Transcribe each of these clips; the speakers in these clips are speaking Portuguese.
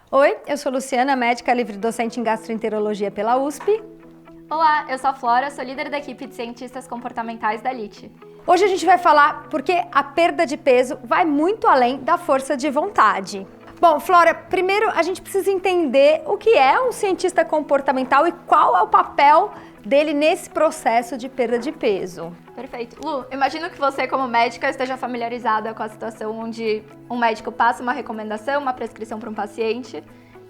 Oi, eu sou Luciana, médica livre-docente em gastroenterologia pela USP. Olá, eu sou a Flora, sou líder da equipe de cientistas comportamentais da LIT. Hoje a gente vai falar porque a perda de peso vai muito além da força de vontade. Bom, Flora, primeiro a gente precisa entender o que é um cientista comportamental e qual é o papel dele nesse processo de perda de peso. Perfeito. Lu, imagino que você, como médica, esteja familiarizada com a situação onde um médico passa uma recomendação, uma prescrição para um paciente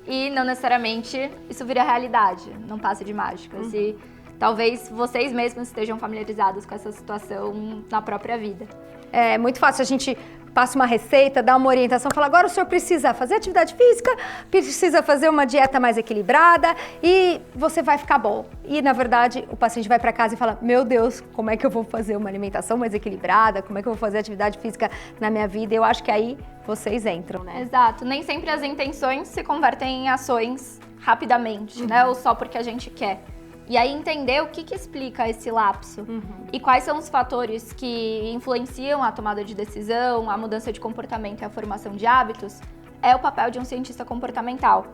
e não necessariamente isso vira realidade, não passa de mágicas. E talvez vocês mesmos estejam familiarizados com essa situação na própria vida. É muito fácil, a gente passa uma receita, dá uma orientação, fala agora o senhor precisa fazer atividade física, precisa fazer uma dieta mais equilibrada e você vai ficar bom. E na verdade o paciente vai para casa e fala, meu Deus, como é que eu vou fazer uma alimentação mais equilibrada, como é que eu vou fazer atividade física na minha vida? Eu acho que aí vocês entram, né? Exato, nem sempre as intenções se convertem em ações rapidamente, né? Ou só porque a gente quer. E aí entender o que explica esse lapso e quais são os fatores que influenciam a tomada de decisão, a mudança de comportamento e a formação de hábitos, é o papel de um cientista comportamental.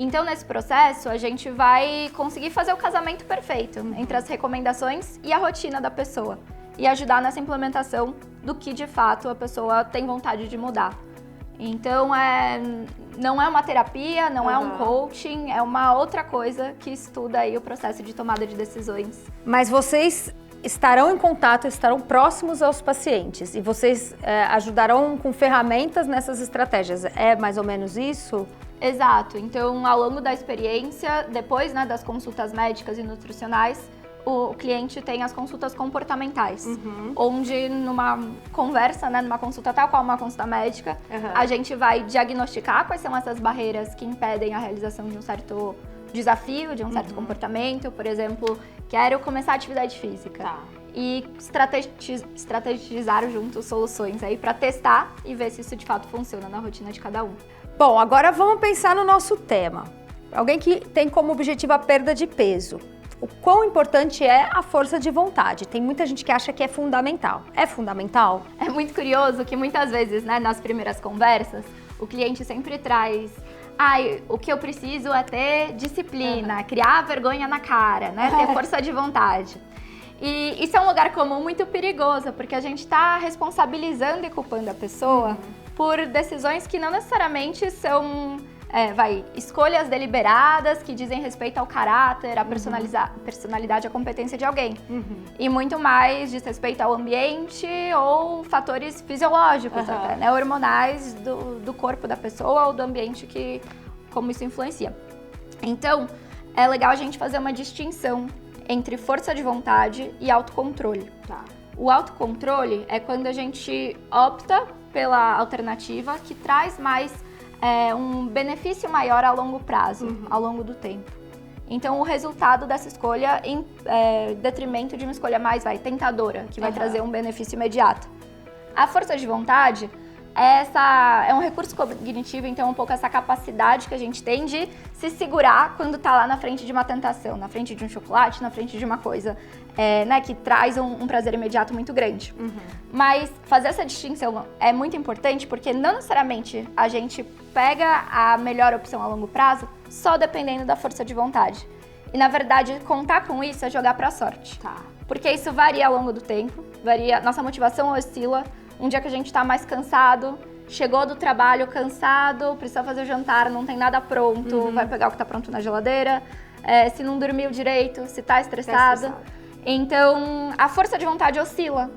Então, nesse processo, a gente vai conseguir fazer o casamento perfeito entre as recomendações e a rotina da pessoa e ajudar nessa implementação do que, de fato, a pessoa tem vontade de mudar. Então, não é uma terapia, não é um coaching, é uma outra coisa que estuda aí o processo de tomada de decisões. Mas vocês estarão em contato, estarão próximos aos pacientes e vocês ajudarão com ferramentas nessas estratégias. É mais ou menos isso? Exato. Então, ao longo da experiência, depois, né, das consultas médicas e nutricionais, o cliente tem as consultas comportamentais, onde numa conversa, né, numa consulta tal qual uma consulta médica, a gente vai diagnosticar quais são essas barreiras que impedem a realização de um certo desafio, de um certo comportamento. Por exemplo, quero começar a atividade física. Tá. E estrategizar juntos soluções aí para testar e ver se isso de fato funciona na rotina de cada um. Bom, agora vamos pensar no nosso tema. Alguém que tem como objetivo a perda de peso. O quão importante é a força de vontade? Tem muita gente que acha que é fundamental. É fundamental? É muito curioso que muitas vezes, né, nas primeiras conversas, o cliente sempre traz: o que eu preciso é ter disciplina, criar vergonha na cara, né, ter força de vontade. E isso é um lugar comum muito perigoso, porque a gente está responsabilizando e culpando a pessoa por decisões que não necessariamente são escolhas deliberadas que dizem respeito ao caráter, à personalidade, à competência de alguém. E muito mais diz respeito ao ambiente ou fatores fisiológicos até, né, hormonais do corpo da pessoa ou do ambiente como isso influencia. Então, é legal a gente fazer uma distinção entre força de vontade e autocontrole. Tá. O autocontrole é quando a gente opta pela alternativa que traz mais um benefício maior a longo prazo, ao longo do tempo. Então, o resultado dessa escolha em detrimento de uma escolha mais tentadora, que vai trazer um benefício imediato. A força de vontade é um recurso cognitivo, então um pouco essa capacidade que a gente tem de se segurar quando está lá na frente de uma tentação, na frente de um chocolate, na frente de uma coisa né, que traz um prazer imediato muito grande. Mas fazer essa distinção é muito importante porque não necessariamente a gente pega a melhor opção a longo prazo só dependendo da força de vontade. E na verdade, contar com isso é jogar pra sorte. Tá. Porque isso varia ao longo do tempo, nossa motivação oscila. Um dia que a gente tá mais cansado, chegou do trabalho cansado, precisa fazer o jantar, não tem nada pronto, vai pegar o que tá pronto na geladeira, se não dormiu direito, se tá estressado. Então, a força de vontade oscila,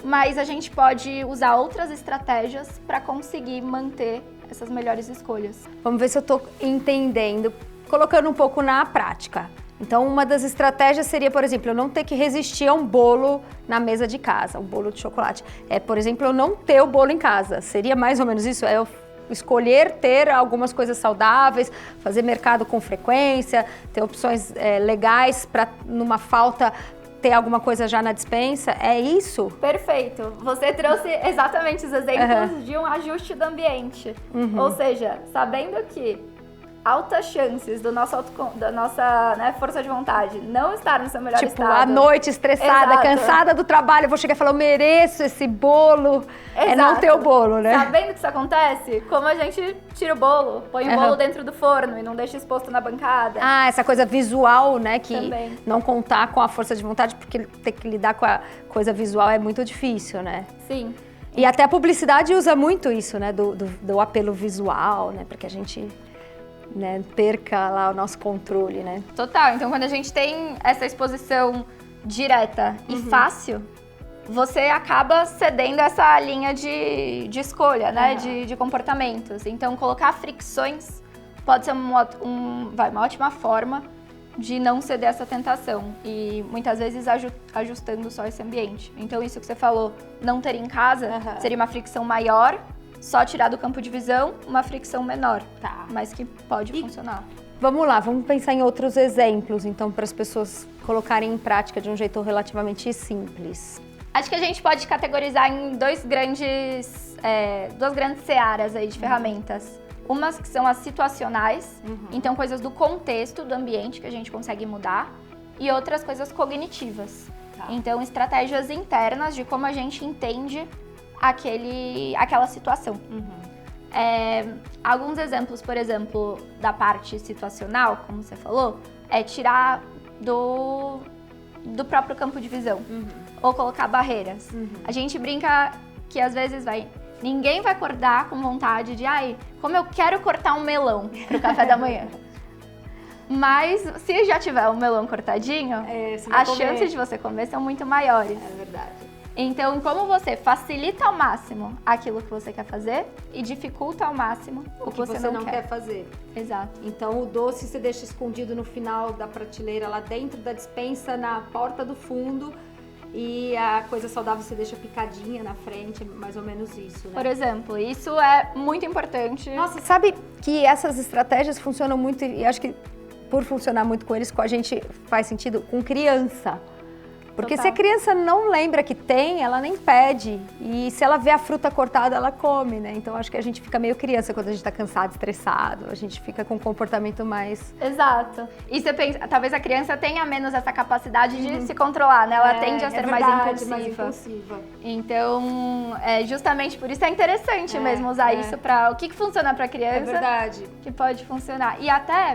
mas a gente pode usar outras estratégias para conseguir manter essas melhores escolhas. Vamos ver se eu tô entendendo, colocando um pouco na prática. Então, uma das estratégias seria, por exemplo, eu não ter que resistir a um bolo na mesa de casa, um bolo de chocolate. Por exemplo, eu não ter o bolo em casa. Seria mais ou menos isso? Eu escolher ter algumas coisas saudáveis, fazer mercado com frequência, ter opções legais para, numa falta, ter alguma coisa já na despensa. É isso? Perfeito. Você trouxe exatamente os exemplos de um ajuste do ambiente. Ou seja, sabendo que altas chances da nossa né, força de vontade não estar no seu melhor tipo, estado. à noite, estressada, Exato. cansada do trabalho, eu vou chegar e falar, eu mereço esse bolo. É não Exato. ter o bolo, né? Sabendo que isso acontece, como a gente tira o bolo, põe o bolo dentro do forno e não deixa exposto na bancada. Ah, essa coisa visual, né? Que Também. não contar com a força de vontade, porque ter que lidar com a coisa visual é muito difícil, né? Sim. E até a publicidade usa muito isso, né? Do apelo visual, né? Para que a gente, né, perca lá o nosso controle, né? Total. Então, quando a gente tem essa exposição direta e fácil, você acaba cedendo essa linha de escolha, né? De comportamentos. Então, colocar fricções pode ser uma ótima forma de não ceder essa tentação. E muitas vezes ajustando só esse ambiente. Então, isso que você falou, não ter em casa, seria uma fricção maior, só tirar do campo de visão, uma fricção menor. Tá. Mas que pode funcionar. Vamos lá, vamos pensar em outros exemplos, então, para as pessoas colocarem em prática de um jeito relativamente simples. Acho que a gente pode categorizar em duas grandes searas aí de ferramentas. Umas que são as situacionais, então coisas do contexto do ambiente que a gente consegue mudar, e outras coisas cognitivas. Tá. Então, estratégias internas de como a gente entende aquela situação. Alguns exemplos, por exemplo, da parte situacional, como você falou, é tirar do próprio campo de visão. Ou colocar barreiras. A gente brinca que às vezes ninguém vai acordar com vontade de, como eu quero cortar um melão pro café da manhã. Mas se já tiver um melão cortadinho, as chances de você comer são muito maiores. É verdade. Então, como você facilita ao máximo aquilo que você quer fazer e dificulta ao máximo o que você não quer fazer. Exato. Então, o doce você deixa escondido no final da prateleira, lá dentro da despensa, na porta do fundo. E a coisa saudável você deixa picadinha na frente, mais ou menos isso, né? Por exemplo, isso é muito importante. Nossa, sabe que essas estratégias funcionam muito, e acho que por funcionar muito com eles, com a gente faz sentido com criança. Porque Total. se a criança não lembra que tem, ela nem pede. E se ela vê a fruta cortada, ela come, né? Então acho que a gente fica meio criança quando a gente tá cansado, estressado. A gente fica com um comportamento mais... Exato. E você pensa, talvez a criança tenha menos essa capacidade de se controlar, né? Ela tende a ser mais impulsiva. Então, justamente por isso é interessante mesmo usar isso para... O que funciona para criança? É verdade. Que pode funcionar. E até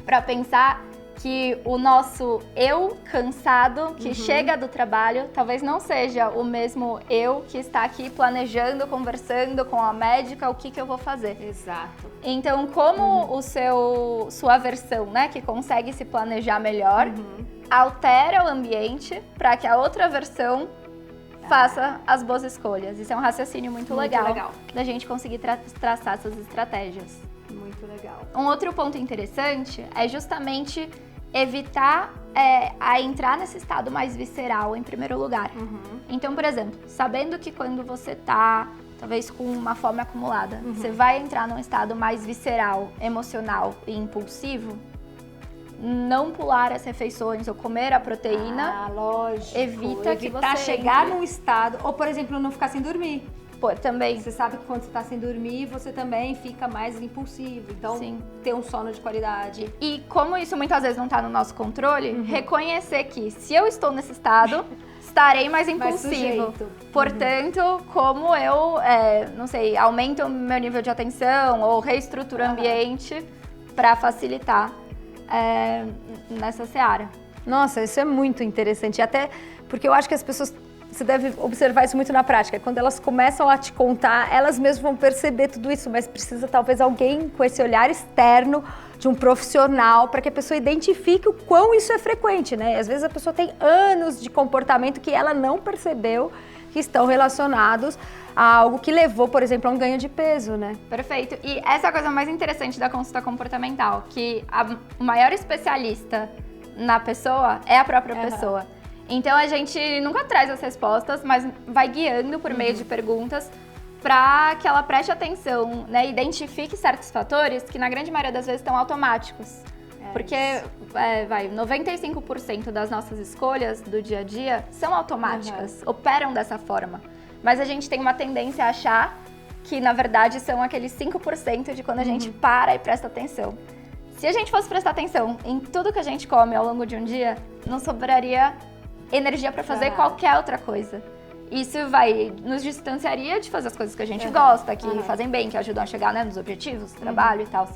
para pensar que o nosso eu cansado que chega do trabalho talvez não seja o mesmo eu que está aqui planejando, conversando com a médica o que eu vou fazer. Exato. Então, como sua versão, né, que consegue se planejar melhor, altera o ambiente para que a outra versão faça as boas escolhas. Isso é um raciocínio muito legal da gente conseguir traçar essas estratégias. Muito legal. Um outro ponto interessante é justamente evitar a entrar nesse estado mais visceral em primeiro lugar. Então, por exemplo, sabendo que quando você tá, talvez com uma fome acumulada, você vai entrar num estado mais visceral, emocional e impulsivo, não pular as refeições ou comer a proteína, lógico. evita que você chegar entre. num estado, ou por exemplo, não ficar sem dormir. Pô, também. Você sabe que quando você tá sem dormir, você também fica mais impulsivo. Então, ter um sono de qualidade. E como isso muitas vezes não tá no nosso controle, reconhecer que se eu estou nesse estado, estarei mais impulsivo. Portanto, como eu, não sei, aumento o meu nível de atenção ou reestruturo o ambiente para facilitar nessa seara. Nossa, isso é muito interessante. Até porque eu acho que as pessoas... Você deve observar isso muito na prática. Quando elas começam a te contar, elas mesmas vão perceber tudo isso, mas precisa talvez alguém com esse olhar externo de um profissional para que a pessoa identifique o quão isso é frequente, né? E às vezes a pessoa tem anos de comportamento que ela não percebeu que estão relacionados a algo que levou, por exemplo, a um ganho de peso, né? Perfeito. E essa é a coisa mais interessante da consulta comportamental, que o maior especialista na pessoa é a própria pessoa. Então, a gente nunca traz as respostas, mas vai guiando por meio de perguntas para que ela preste atenção, né? Identifique certos fatores que, na grande maioria das vezes, estão automáticos. Porque, 95% das nossas escolhas do dia a dia são automáticas, operam dessa forma. Mas a gente tem uma tendência a achar que na verdade são aqueles 5% de quando a gente para e presta atenção. Se a gente fosse prestar atenção em tudo que a gente come ao longo de um dia, não sobraria energia para fazer qualquer outra coisa. Isso nos distanciaria de fazer as coisas que a gente gosta, que fazem bem, que ajudam a chegar, né, nos objetivos, trabalho e tal.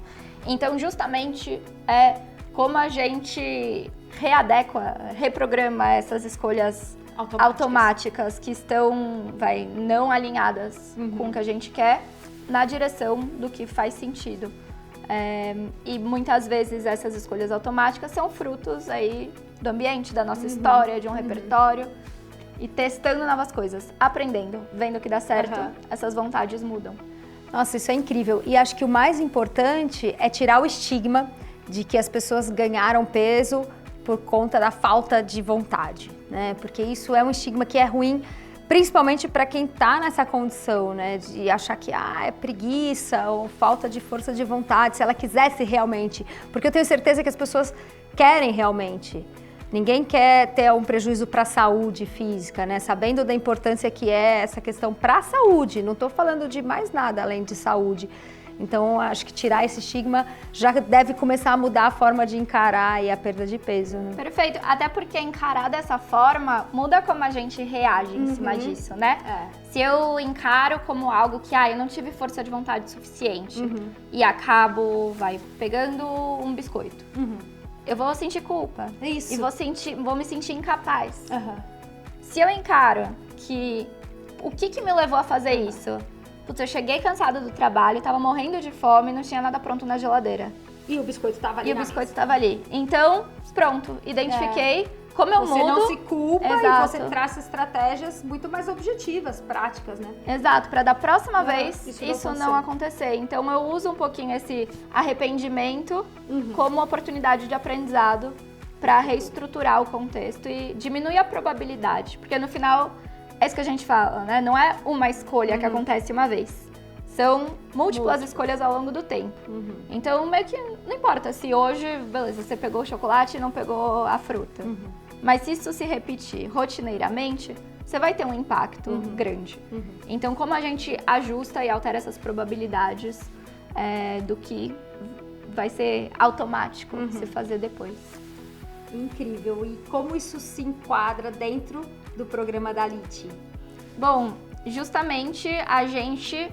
Então, justamente, é como a gente reprograma essas escolhas automáticas que estão, não alinhadas com o que a gente quer, na direção do que faz sentido. E muitas vezes essas escolhas automáticas são frutos aí do ambiente, da nossa história, de um repertório, e testando novas coisas, aprendendo, vendo que dá certo, essas vontades mudam. Nossa, isso é incrível. E acho que o mais importante é tirar o estigma de que as pessoas ganharam peso por conta da falta de vontade, né? Porque isso é um estigma que é ruim, principalmente para quem está nessa condição, né? De achar que é preguiça ou falta de força de vontade, se ela quisesse realmente. Porque eu tenho certeza que as pessoas querem realmente. Ninguém quer ter um prejuízo para a saúde física, né? Sabendo da importância que é essa questão para a saúde. Não estou falando de mais nada além de saúde. Então, acho que tirar esse estigma já deve começar a mudar a forma de encarar e a perda de peso, né? Perfeito. Até porque encarar dessa forma muda como a gente reage em cima disso, né? Se eu encaro como algo que, eu não tive força de vontade suficiente e acabo, pegando um biscoito. Eu vou sentir culpa. Isso. E vou me sentir incapaz. Se eu encaro que o que me levou a fazer isso? Putz, eu cheguei cansada do trabalho, tava morrendo de fome, não tinha nada pronto na geladeira. E o biscoito estava ali. Estava ali. Então, pronto, identifiquei como eu mudo. Você não se culpa. Exato. E você traça estratégias muito mais objetivas, práticas, né? Exato, para da próxima vez isso não acontecer. Então eu uso um pouquinho esse arrependimento como oportunidade de aprendizado para reestruturar o contexto e diminuir a probabilidade. Porque no final, é isso que a gente fala, né? Não é uma escolha que acontece uma vez. São múltiplas escolhas ao longo do tempo. Então, meio que não importa se hoje, beleza, você pegou o chocolate e não pegou a fruta. Mas se isso se repetir rotineiramente, você vai ter um impacto grande. Então, como a gente ajusta e altera essas probabilidades do que vai ser automático se fazer depois. Incrível. E como isso se enquadra dentro do programa da LIT? Bom, justamente a gente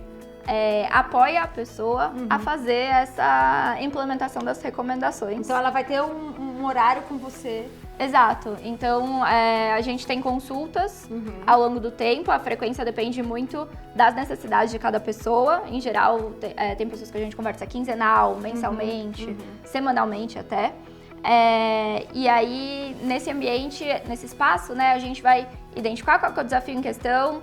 apoia a pessoa a fazer essa implementação das recomendações. Então ela vai ter um horário com você. Exato. Então a gente tem consultas ao longo do tempo, a frequência depende muito das necessidades de cada pessoa. Em geral, tem pessoas que a gente conversa quinzenal, mensalmente, semanalmente até. E aí, nesse ambiente, nesse espaço, né, a gente vai identificar qual que é o desafio em questão.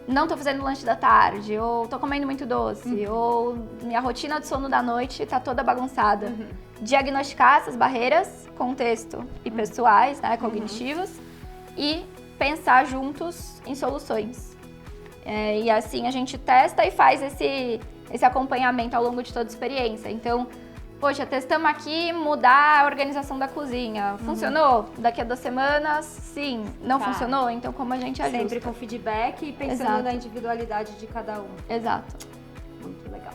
Não tô fazendo lanche da tarde, ou tô comendo muito doce, ou minha rotina de sono da noite tá toda bagunçada. Diagnosticar essas barreiras, contexto e pessoais, né, cognitivos, e pensar juntos em soluções. E assim a gente testa e faz esse acompanhamento ao longo de toda a experiência. Então, poxa, testamos aqui mudar a organização da cozinha. Funcionou? Daqui a 2 semanas, sim. Não funcionou? Então como a gente ajusta? Sempre com feedback e pensando na individualidade de cada um. Exato. Muito legal.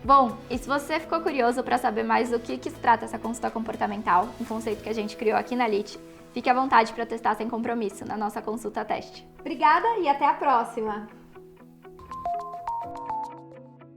Bom, e se você ficou curioso para saber mais do que se trata essa consulta comportamental, um conceito que a gente criou aqui na LIT, fique à vontade para testar sem compromisso na nossa consulta teste. Obrigada e até a próxima!